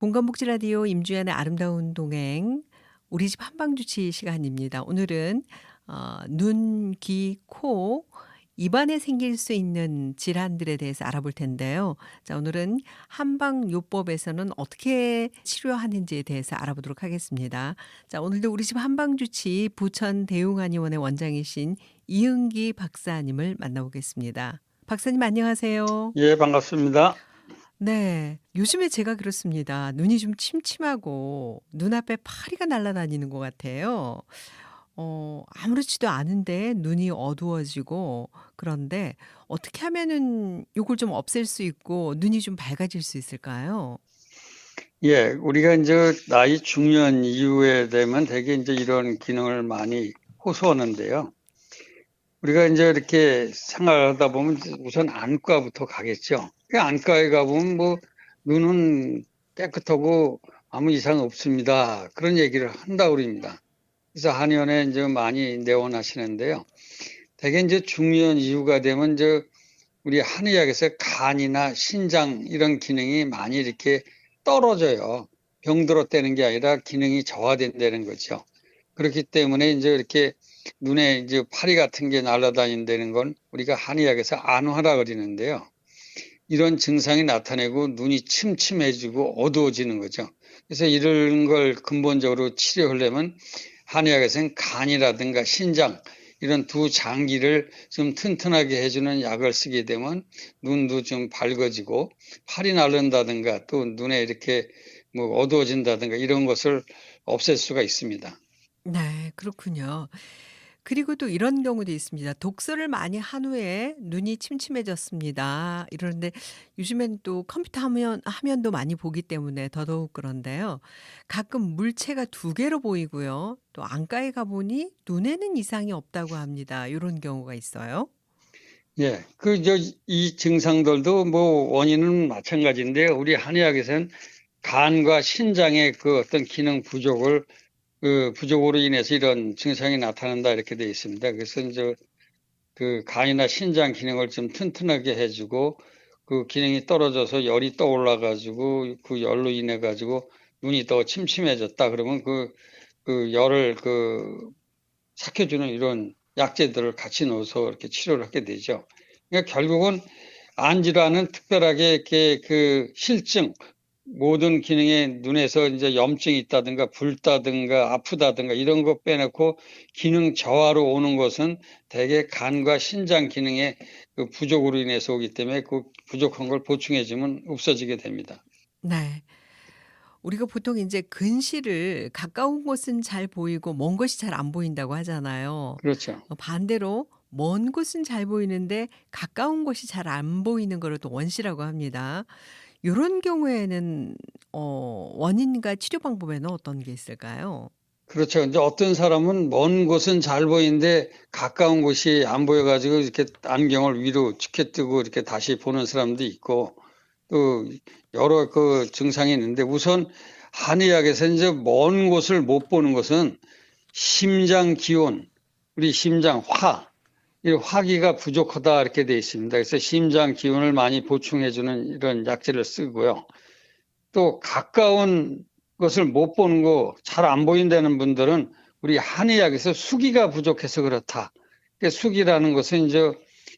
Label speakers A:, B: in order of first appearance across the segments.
A: 공감복지라디오 임주연의 아름다운 동행 우리 집 한방주치 시간입니다. 오늘은 눈, 귀, 코, 입안에 생길 수 있는 질환들에 대해서 알아볼 텐데요. 자, 오늘은 한방요법에서는 어떻게 치료하는지에 대해서 알아보도록 하겠습니다. 자, 오늘도 우리 집 한방주치 부천 대웅한의원의 원장이신 이은기 박사님을 만나보겠습니다. 박사님 안녕하세요.
B: 예, 반갑습니다.
A: 네. 요즘에 제가 그렇습니다. 눈이 좀 침침하고 눈앞에 파리가 날아다니는 것 같아요. 아무렇지도 않은데 눈이 어두워지고 그런데 어떻게 하면은 요걸 좀 없앨 수 있고 눈이 좀 밝아질 수 있을까요?
B: 예, 우리가 이제 나이 중년 이후에 되면 대개 이제 이런 기능을 많이 호소하는데요. 우리가 이제 이렇게 생활하다 보면 우선 안과부터 가겠죠. 그 안과에 가보면 뭐 눈은 깨끗하고 아무 이상 없습니다. 그런 얘기를 한다고 그럽니다. 그래서 한의원에 이제 많이 내원하시는데요. 대개 이제 중년 이후가 되면 이제 우리 한의학에서 간이나 신장 이런 기능이 많이 이렇게 떨어져요. 병들었다는 게 아니라 기능이 저하된다는 거죠. 그렇기 때문에 이제 이렇게 눈에 이제 파리 같은 게 날아다닌다는 건 우리가 한의학에서 안화라 그러는데요. 이런 증상이 나타내고 눈이 침침해지고 어두워지는 거죠. 그래서 이런 걸 근본적으로 치료하려면 한의학에서는 간이라든가 신장 이런 두 장기를 좀 튼튼하게 해주는 약을 쓰게 되면 눈도 좀 밝아지고 팔이 나른다든가 또 눈에 이렇게 뭐 어두워진다든가 이런 것을 없앨 수가 있습니다.
A: 네. 그렇군요. 그리고 또 이런 경우도 있습니다. 독서를 많이 한 후에 눈이 침침해졌습니다. 이러는데 요즘엔 또 컴퓨터 화면도 많이 보기 때문에 더더욱 그런데요. 가끔 물체가 두 개로 보이고요. 또 안과에 가 보니 눈에는 이상이 없다고 합니다. 요런 경우가 있어요.
B: 예, 이 증상들도 뭐 원인은 마찬가지인데요. 우리 한의학에서는 간과 신장의 그 어떤 기능 부족을 그 부족으로 인해서 이런 증상이 나타난다 이렇게 되어 있습니다. 그래서 이제 그 간이나 신장 기능을 좀 튼튼하게 해주고 그 기능이 떨어져서 열이 떠올라 가지고 그 열로 인해 가지고 눈이 더 침침해졌다 그러면 그 열을 삭혀주는 이런 약재들을 같이 넣어서 이렇게 치료를 하게 되죠. 그러니까 결국은 안질환은 특별하게 이렇게 그 실증 모든 기능에 눈에서 이제 염증이 있다든가 붉다든가 아프다든가 이런 거 빼놓고 기능 저하로 오는 것은 대개 간과 신장 기능의 그 부족으로 인해서 오기 때문에 그 부족한 걸 보충해 주면 없어지게 됩니다.
A: 네. 우리가 보통 이제 근시를 가까운 곳은 잘 보이고 먼 곳이 잘 안 보인다고 하잖아요.
B: 그렇죠.
A: 반대로 먼 곳은 잘 보이는데 가까운 곳이 잘 안 보이는 거를 또 원시라고 합니다. 요런 경우에는 원인과 치료 방법에는 어떤 게 있을까요?
B: 그렇죠. 이제 어떤 사람은 먼 곳은 잘 보이는데 가까운 곳이 안 보여 가지고 이렇게 안경을 위로 치켜뜨고 이렇게 다시 보는 사람도 있고 또 여러 그 증상이 있는데 우선 한의학에서 이제 먼 곳을 못 보는 것은 심장 기온, 우리 심장 이 화기가 부족하다 이렇게 되어 있습니다. 그래서 심장 기운을 많이 보충해주는 이런 약재를 쓰고요. 또 가까운 것을 못 보는 거 잘 안 보인다는 분들은 우리 한의학에서 수기가 부족해서 그렇다. 수기라는 것은 이제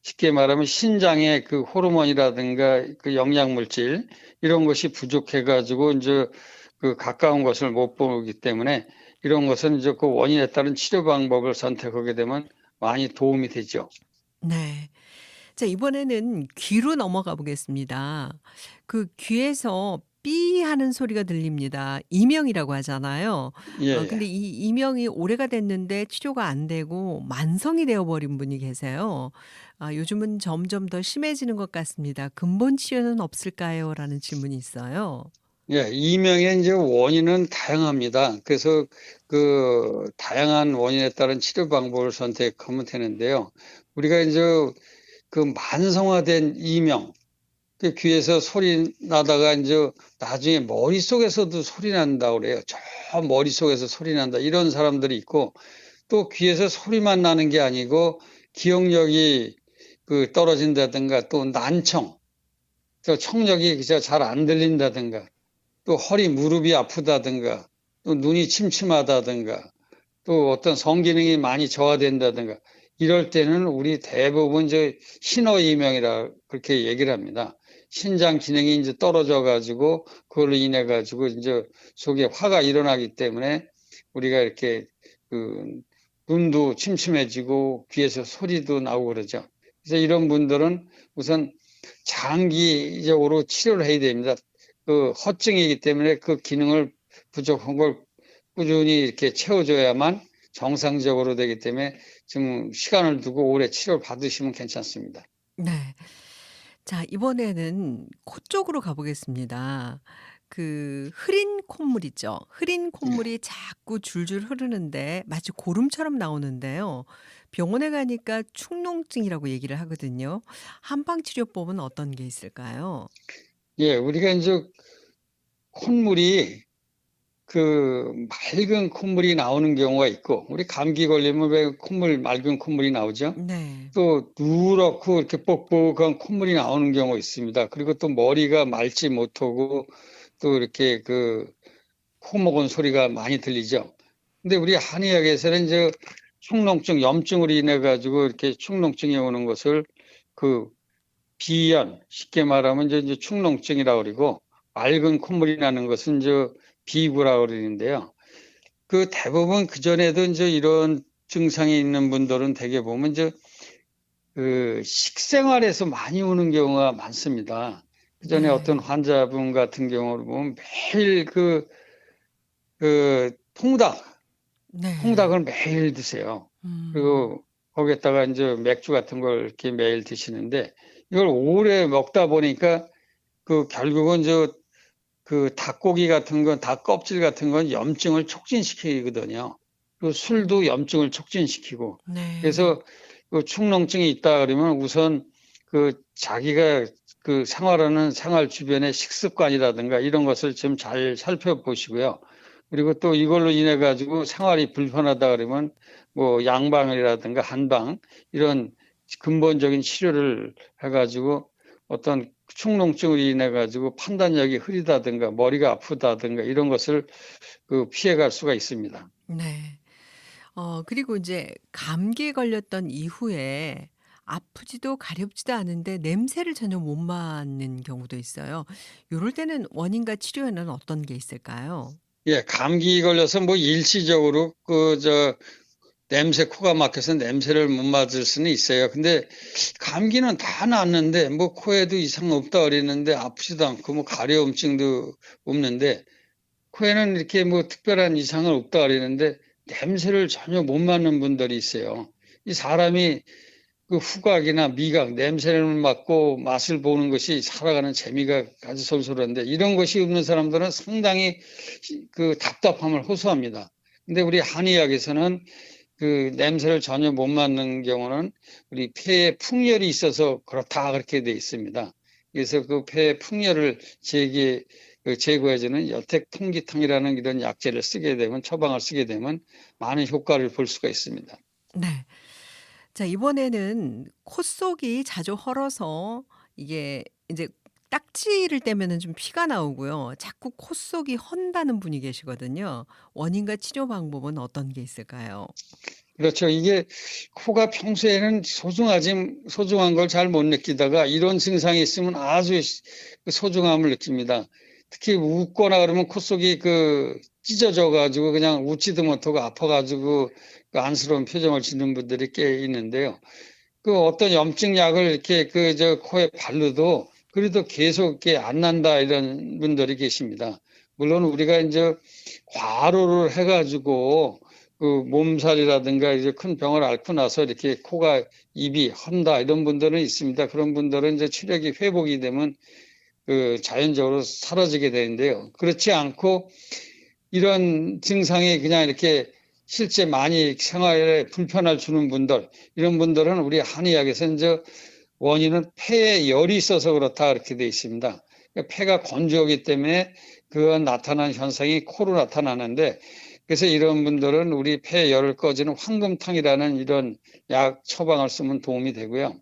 B: 쉽게 말하면 신장의 그 호르몬이라든가 그 영양물질 이런 것이 부족해가지고 이제 그 가까운 것을 못 보기 때문에 이런 것은 이제 그 원인에 따른 치료 방법을 선택하게 되면 많이 도움이 되죠.
A: 네. 자, 이번에는 귀로 넘어가 보겠습니다. 그 귀에서 삐 하는 소리가 들립니다. 이명이라고 하잖아요.
B: 예, 예.
A: 근데 이 이명이 오래가 됐는데 치료가 안 되고 만성이 되어 버린 분이 계세요. 요즘은 점점 더 심해지는 것 같습니다. "근본 치료는 없을까요?" 라는 질문이 있어요.
B: 예, 이명의 이제 원인은 다양합니다. 그래서 그 다양한 원인에 따른 치료 방법을 선택하면 되는데요. 우리가 이제 그 만성화된 이명, 그 귀에서 소리 나다가 이제 나중에 머릿속에서도 소리 난다고 그래요. 저 머릿속에서 소리 난다. 이런 사람들이 있고 또 귀에서 소리만 나는 게 아니고 기억력이 그 떨어진다든가 또 난청, 저 청력이 잘 안 들린다든가 또 허리, 무릎이 아프다든가, 또 눈이 침침하다든가, 또 어떤 성기능이 많이 저하된다든가, 이럴 때는 우리 대부분 이제 신어이명이라 그렇게 얘기를 합니다. 신장 기능이 이제 떨어져 가지고 그걸로 인해 가지고 이제 속에 화가 일어나기 때문에 우리가 이렇게 그 눈도 침침해지고 귀에서 소리도 나오고 그러죠. 그래서 이런 분들은 우선 장기적으로 치료를 해야 됩니다. 그 허증이기 때문에 그 기능을 부족한 걸 꾸준히 이렇게 채워줘야만 정상적으로 되기 때문에 좀 시간을 두고 오래 치료를 받으시면 괜찮습니다.
A: 네. 자, 이번에는 코 쪽으로 가보겠습니다. 그 흐린 콧물 있죠. 흐린
B: 예.
A: 콧물이 자꾸 줄줄 흐르는데 마치 고름처럼 나오는데요. 병원에 가니까 축농증이라고 얘기를 하거든요. 한방 치료법은 어떤 게 있을까요?
B: 예, 우리가 이제 콧물이 그 맑은 콧물이 나오는 경우가 있고, 우리 감기 걸리면 왜 맑은 콧물이 나오죠?
A: 네.
B: 또 누렇고 이렇게 뻑뻑한 콧물이 나오는 경우가 있습니다. 그리고 또 머리가 맑지 못하고 또 이렇게 그 코 먹은 소리가 많이 들리죠. 근데 우리 한의학에서는 이제 축농증, 염증으로 인해 가지고 이렇게 축농증이 오는 것을 그 비연, 쉽게 말하면 이제 축농증이라고 그러고, 맑은 콧물이 나는 것은 이제 비구라고 그러는데요. 그 대부분 그전에도 이제 이런 증상이 있는 분들은 대개 보면 이제 그 식생활에서 많이 오는 경우가 많습니다. 그전에 어떤
A: 네.
B: 환자분 같은 경우를 보면 매일 그
A: 네.
B: 통닭을 매일 드세요.
A: 음.
B: 그리고 거기에다가 이제 맥주 같은 걸 이렇게 매일 드시는데, 이걸 오래 먹다 보니까 그 결국은 그 닭고기 같은 건, 닭 껍질 같은 건 염증을 촉진시키거든요. 그 술도
A: 음.
B: 염증을 촉진시키고.
A: 네.
B: 그래서 그 축농증이 있다 그러면 우선 그 자기가 그 생활하는 생활 주변의 식습관이라든가 이런 것을 좀 잘 살펴보시고요. 그리고 또 이걸로 인해 가지고 생활이 불편하다 그러면 뭐 양방이라든가 한방 이런 근본적인 치료를 해가지고 어떤 축농증으로 인해 가지고 판단력이 흐리다든가 머리가 아프다든가 이런 것을 그 피해갈 수가 있습니다.
A: 네. 그리고 이제 감기에 걸렸던 이후에 아프지도 가렵지도 않은데 냄새를 전혀 못 맡는 경우도 있어요. 요럴 때는 원인과 치료에는 어떤 게 있을까요?
B: 예, 감기 걸려서 뭐 일시적으로 냄새 코가 막혀서 냄새를 못 맡을 수는 있어요. 근데 감기는 다 낫는데 뭐 코에도 이상 없다 그랬는데 아프지도 않고 뭐 가려움증도 없는데 코에는 이렇게 뭐 특별한 이상은 없다 그랬는데 냄새를 전혀 못 맡는 분들이 있어요. 이 사람이 그 후각이나 미각, 냄새를 맡고 맛을 보는 것이 살아가는 재미가 아주 솔솔한데 이런 것이 없는 사람들은 상당히 그 답답함을 호소합니다. 근데 우리 한의학에서는 그 냄새를 전혀 못 맡는 경우는 우리 폐에 풍열이 있어서 그렇다 그렇게 돼 있습니다. 그래서 그 폐의 풍열을 제거해주는 여택 통기탕이라는 이런 약재를 쓰게 되면 처방을 쓰게 되면 많은 효과를 볼 수가 있습니다.
A: 네. 자, 이번에는 콧속이 자주 헐어서 이게 인제 딱지를 떼면은 좀 피가 나오고요. 자꾸 콧속이 헌다는 분이 계시거든요. 원인과 치료 방법은 어떤 게 있을까요?
B: 그렇죠. 이게 코가 평소에는 소중한 걸 잘 못 느끼다가 이런 증상이 있으면 아주 그 소중함을 느낍니다. 특히 웃거나 그러면 콧속이 그 찢어져 가지고 그냥 웃지도 못하고 아파 가지고 그 안쓰러운 표정을 짓는 분들이 꽤 있는데요. 그 어떤 염증 약을 이렇게 코에 바르도 그래도 계속 이렇게 안 난다 이런 분들이 계십니다. 물론 우리가 이제 과로를 해가지고 그 몸살이라든가 이제 큰 병을 앓고 나서 이렇게 입이 헌다 이런 분들은 있습니다. 그런 분들은 이제 체력이 회복이 되면 그 자연적으로 사라지게 되는데요. 그렇지 않고 이런 증상이 그냥 이렇게 실제 많이 생활에 불편을 주는 분들, 이런 분들은 우리 한의학에서 이제 원인은 폐에 열이 있어서 그렇다 이렇게 되어 있습니다. 그러니까 폐가 건조하기 때문에 그 나타난 현상이 코로 나타나는데 그래서 이런 분들은 우리 폐 열을 꺼지는 황금탕이라는 이런 약 처방을 쓰면 도움이 되고요.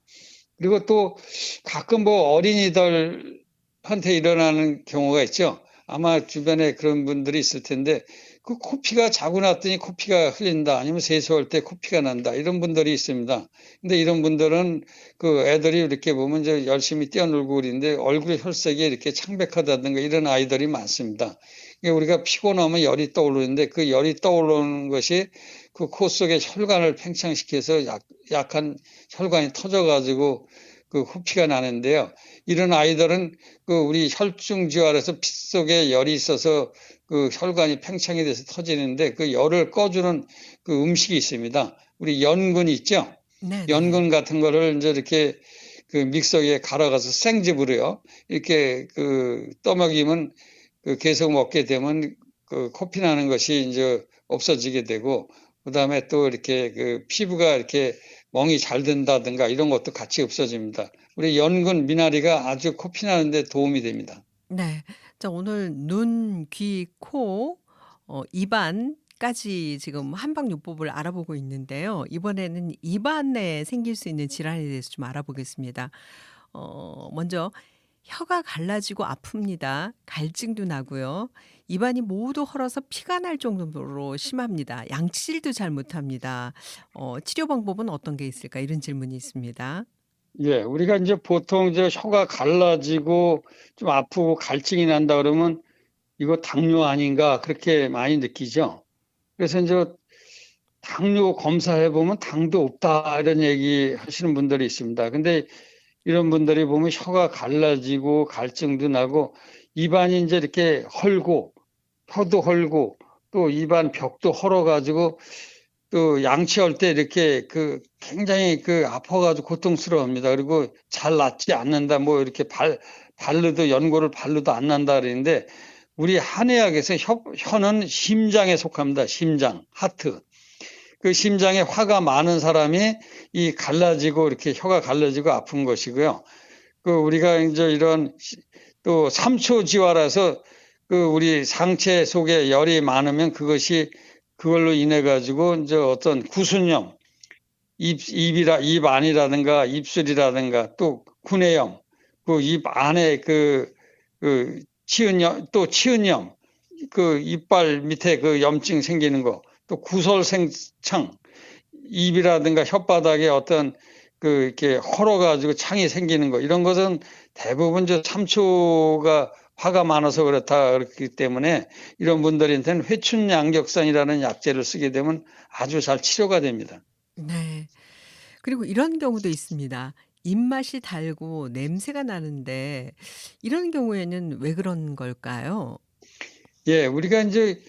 B: 그리고 또 가끔 뭐 어린이들한테 일어나는 경우가 있죠. 아마 주변에 그런 분들이 있을 텐데 그 코피가 자고 났더니 코피가 흘린다 아니면 세수할 때 코피가 난다 이런 분들이 있습니다. 근데 이런 분들은 그 애들이 이렇게 보면 이제 열심히 뛰어놀고 그러는데 얼굴 혈색이 이렇게 창백하다든가 이런 아이들이 많습니다. 그러니까 우리가 피곤하면 열이 떠오르는데 그 열이 떠오르는 것이 그 코 속에 혈관을 팽창시켜서 약한 혈관이 터져가지고 그 코피가 나는데요. 이런 아이들은 그 우리 혈중지활에서 피 속에 열이 있어서 그 혈관이 팽창이 돼서 터지는데 그 열을 꺼주는 그 음식이 있습니다. 우리 연근 있죠?
A: 네네.
B: 연근 같은 거를 이제 이렇게 그 믹서기에 갈아가서 생즙으로요. 이렇게 그 떠먹이면 그 계속 먹게 되면 그 코피 나는 것이 이제 없어지게 되고 그다음에 또 이렇게 그 피부가 이렇게 멍이 잘 든다든가 이런 것도 같이 없어집니다. 우리 연근 미나리가 아주 코피 나는데 도움이 됩니다.
A: 네. 자, 오늘 눈, 귀, 코, 입안까지 지금 한방요법을 알아보고 있는데요. 이번에는 입안에 생길 수 있는 질환에 대해서 좀 알아보겠습니다. 먼저 혀가 갈라지고 아픕니다. 갈증도 나고요. 입안이 모두 헐어서 피가 날 정도로 심합니다. 양치질도 잘 못합니다. 치료 방법은 어떤 게 있을까? 이런 질문이 있습니다.
B: 예, 우리가 이제 보통 이제 혀가 갈라지고 좀 아프고 갈증이 난다 그러면 이거 당뇨 아닌가 그렇게 많이 느끼죠. 그래서 이제 당뇨 검사해 보면 당도 없다 이런 얘기 하시는 분들이 있습니다. 근데 이런 분들이 보면 혀가 갈라지고 갈증도 나고 입안이 이제 이렇게 헐고 혀도 헐고 또 입안 벽도 헐어가지고 또 양치할 때 이렇게 그 굉장히 그 아파가지고 고통스러워합니다. 그리고 잘 낫지 않는다. 뭐 이렇게 발르도 연고를 발르도 안 난다 그러는데 우리 한의학에서 혀는 심장에 속합니다. 심장, 하트. 그 심장에 화가 많은 사람이 이 갈라지고 이렇게 혀가 갈라지고 아픈 것이고요. 그 우리가 이제 이런 또 삼초지화라서 그 우리 상체 속에 열이 많으면 그것이 그걸로 인해 가지고 이제 어떤 구순염, 입 안이라든가 입술이라든가 또 구내염, 그 입 안에 그 치은염, 또 치은염, 그 이빨 밑에 그 염증 생기는 거, 또 구설생창, 입이라든가 혓바닥에 어떤 그 이렇게 헐어가지고 창이 생기는 거 이런 것은 대부분 저 참초가 화가 많아서 그렇다 그렇기 때문에 이런 분들한테는 회춘양격산이라는 약재를 쓰게 되면 아주 잘 치료가 됩니다.
A: 네. 그리고 이런 경우도 있습니다. 입맛이 달고 냄새가 나는데 이런 경우에는 왜 그런 걸까요?
B: 예, 우리가 이제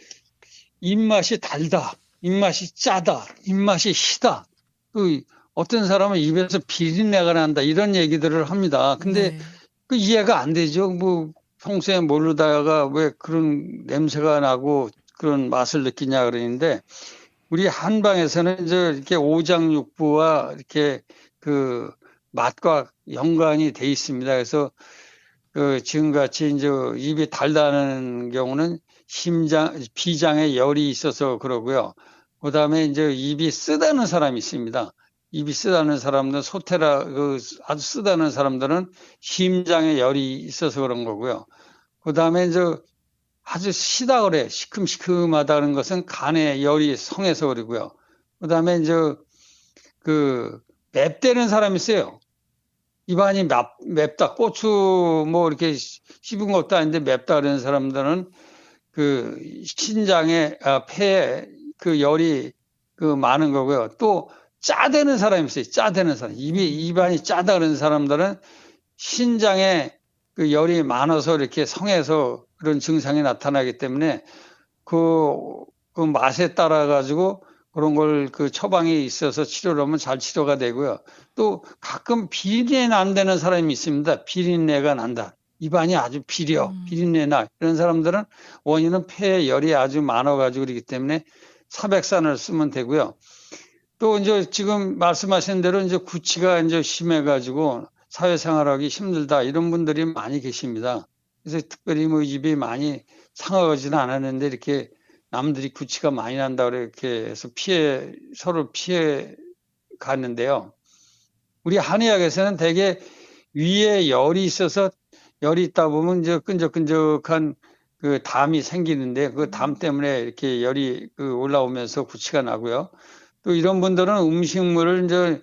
B: 입맛이 달다, 입맛이 짜다, 입맛이 시다. 그 어떤 사람은 입에서 비린내가 난다 이런 얘기들을 합니다. 근데
A: 네.
B: 그 이해가 안 되죠. 뭐 평소에 모르다가 왜 그런 냄새가 나고 그런 맛을 느끼냐 그러는데 우리 한방에서는 이제 이렇게 오장육부와 이렇게 그 맛과 연관이 돼 있습니다. 그래서 그 지금같이 이제 입이 달다는 경우는 비장에 열이 있어서 그러고요. 그다음에 이제 입이 쓰다는 사람이 있습니다. 입이 쓰다는 사람들은 아주 쓰다는 사람들은 심장에 열이 있어서 그런 거고요. 그다음에 이제 아주 시다 그래 시큼시큼하다는 것은 간에 열이 성해서 그러고요. 그다음에 이제 그 맵다는 사람이 있어요. 입안이 맵다. 고추 뭐 이렇게 씹은 것도 아닌데 맵다 그러는 사람들은 그 신장에, 폐에 그 열이 그 많은 거고요. 또 짜대는 사람이 있어요. 짜대는 사람. 입안이 짜다 그러는 사람들은 신장에 그 열이 많아서 이렇게 성해서 그런 증상이 나타나기 때문에 그 맛에 따라 가지고 그런 걸 그 처방이 있어서 치료를 하면 잘 치료가 되고요. 또 가끔 비린내 난다는 사람이 있습니다. 비린내가 난다. 입안이 아주 비린내 나. 이런 사람들은 원인은 폐에 열이 아주 많아가지고 그렇기 때문에 사백산을 쓰면 되고요. 또 이제 지금 말씀하신 대로 이제 구취가 이제 심해가지고 사회생활하기 힘들다 이런 분들이 많이 계십니다. 그래서 특별히 뭐 입이 많이 상하지는 않았는데 이렇게 남들이 구취가 많이 난다 이렇게 해서 서로 피해 갔는데요. 우리 한의학에서는 대개 위에 열이 있어서 열이 있다 보면 이제 끈적끈적한 그 담이 생기는데 그 담 때문에 이렇게 열이 올라오면서 구취가 나고요. 또 이런 분들은 음식물을 이제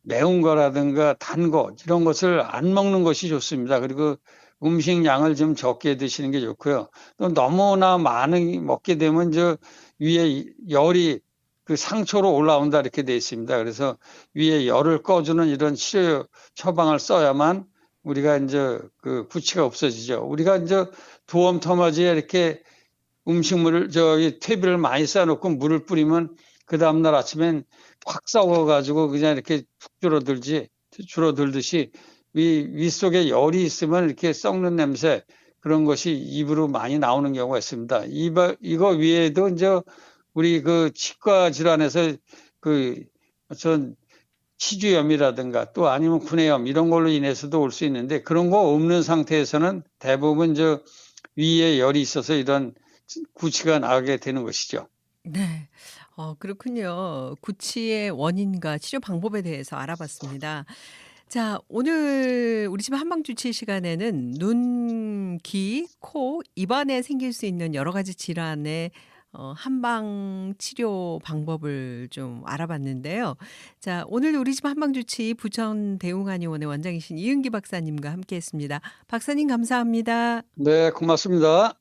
B: 매운 거라든가 단 거 이런 것을 안 먹는 것이 좋습니다. 그리고 음식 양을 좀 적게 드시는 게 좋고요. 또 너무나 많이 먹게 되면 저 위에 열이 그 상초로 올라온다 이렇게 돼 있습니다. 그래서 위에 열을 꺼주는 이런 치료 처방을 써야만 우리가 이제 그 구취가 없어지죠. 우리가 이제 두엄 터마지에 이렇게 음식물을 퇴비를 많이 쌓아놓고 물을 뿌리면 그 다음날 아침엔 확 썩어가지고 그냥 이렇게 푹 줄어들듯이 윗속에 열이 있으면 이렇게 썩는 냄새 그런 것이 입으로 많이 나오는 경우가 있습니다. 이거 위에도 이제 우리 그 치과 질환에서 그 어떤 치주염이라든가 또 아니면 구내염 이런 걸로 인해서도 올 수 있는데 그런 거 없는 상태에서는 대부분 저 위에 열이 있어서 이런 구취가 나게 되는 것이죠.
A: 네. 그렇군요. 구취의 원인과 치료 방법에 대해서 알아봤습니다. 자, 오늘 우리 집 한방주치 시간에는 눈, 귀, 코, 입안에 생길 수 있는 여러 가지 질환의 한방 치료 방법을 좀 알아봤는데요. 자, 오늘 우리 집 한방주치 부천 대웅한의원의 원장이신 이은기 박사님과 함께했습니다. 박사님 감사합니다.
B: 네, 고맙습니다.